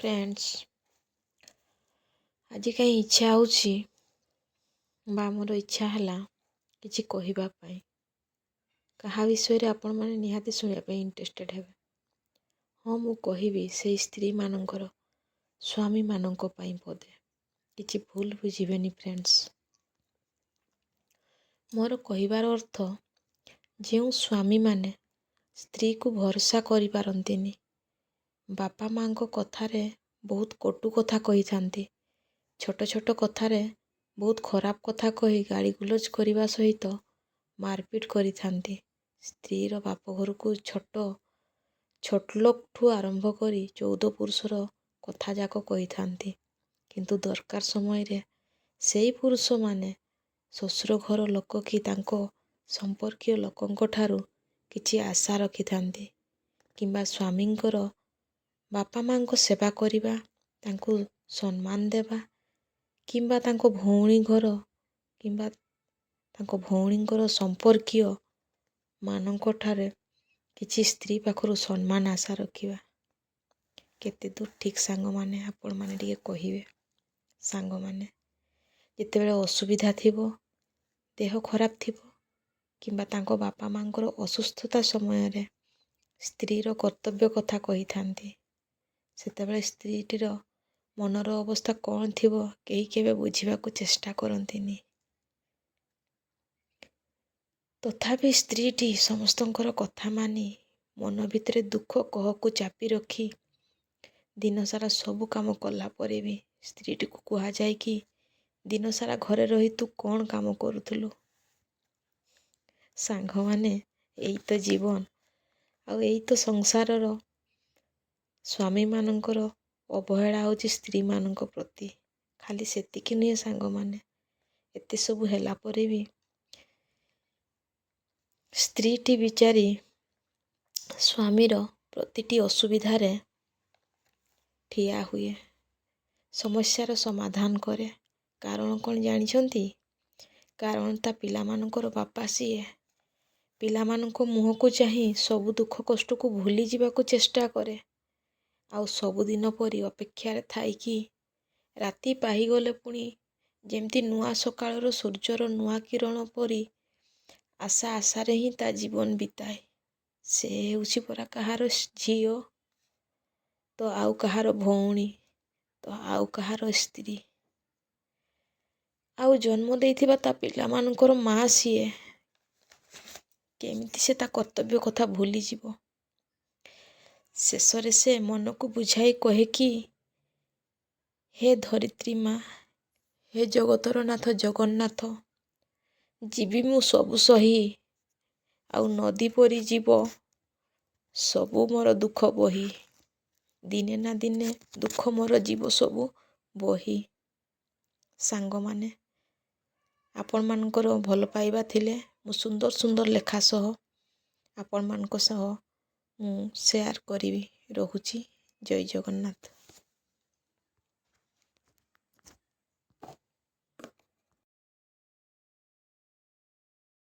Friends आज कहीं इच्छा होची मोर इच्छा है किसी कहवाई क्या विषय आपण मैंने निहाती शुणापी इंटरेस्टेड हे। हाँ मु कहबी से स्त्री मानकर स्वामी मानक पदे किसी भूल बुझेनि फ्रेंड्स। मोर कहबार अर्थ जो स्वामी माने स्त्री को भरोसा करि पारंतिनी, बापा माँ को कथारे बहुत कटु कथा कही थांती, छोट छोट कथारे बहुत खराब कथा कही गाड़ी गुलज करने सहित मारपीट करी थांती। स्त्रीर बाप घर को छोट लोक ठू आरंभ करी 14 पुरुषर कथा जाक कही थांती, किंतु दरकार समय रे सेई पुरुष माने ससुर घर लोक कि तांको संपर्कीय लोकंक ठारू किछि आशा रखी थांती किंबा स्वामींकर बापा माँ को सेवा करिबा, तांको सम्मान देवा किंबा तांको भौणी घर किंबा तांको भौणींकर संपर्कीय मानक ठारे किछि स्त्री पाखरु सम्मान आशा रखिबा केते दूर ठीक सांग माने आपण माने टिके कहिबे। सांग माने जेतेबेले असुविधा थिबो, देह खराब थिबो किंबा तांको बापा माँकर असुस्थता समय रे स्त्रीर कर्तव्य कथा कही थांती, सेतेबेले स्त्रीटीर मनर अवस्था कौन थिबो केही केबे बुझिबाकू चेष्टा करंतिनी। तथापि स्त्रीटी समस्तंकर कथा मानी मन भितरे दुख कहकू चापी रखी दिन सारा सबु काम कला परे भी स्त्रीटी को कहा जाए कि दिन सारा घरे रही तू कौन काम करुथुलु। सांग माने एई तो जीवन आ एई तो संसारर स्वामी मानकर अवहेला होची स्त्री मानक प्रति। खाली सेतिकी नुहे सांग माने एते सबु हेला परे भी स्त्रीटी बिचारी स्वामीर प्रतिटी असुविधा रे ठिया हुए, समस्यार समाधान करे। कारण कौन जानिछंती? कारण ता पिला मानकर बापा सीए पिला मानको मुह को चाही सबु दुख कष्ट को भूली जीवाकू चेष्टा करे। आउ सबुदिन परी अपेक्षा थाई कि राति पाही गले पुणी जेमती नुआ सकाळर सूर्यर नुआ किरण परी आशा आशारे ही ता जीवन बिताए। से हेउछि परा कहार झियो तो आउ कहार भौणी तो आउ कहार स्त्री, आउ जन्म देइथिबा ता पिला मानकर माँ सीए केमिति से ता कर्तव्य कथा भूली जीवो। शेषरे से मन को बुझाई कहे कि हे धरित्री माँ, हे जगतर नाथ जगन्नाथ, जीवी मु सबु सही आउ नदी परी जीव सबु मोर दुख बही, दिने ना दिने दुख मोर जीव सबु बही। सांग माने आपण मानकर भल पाइबा थिले मु सुंदर सुंदर लेखा सह आपण मानक सह मु शेयर करिवि। रहुछि। जय जगन्नाथ।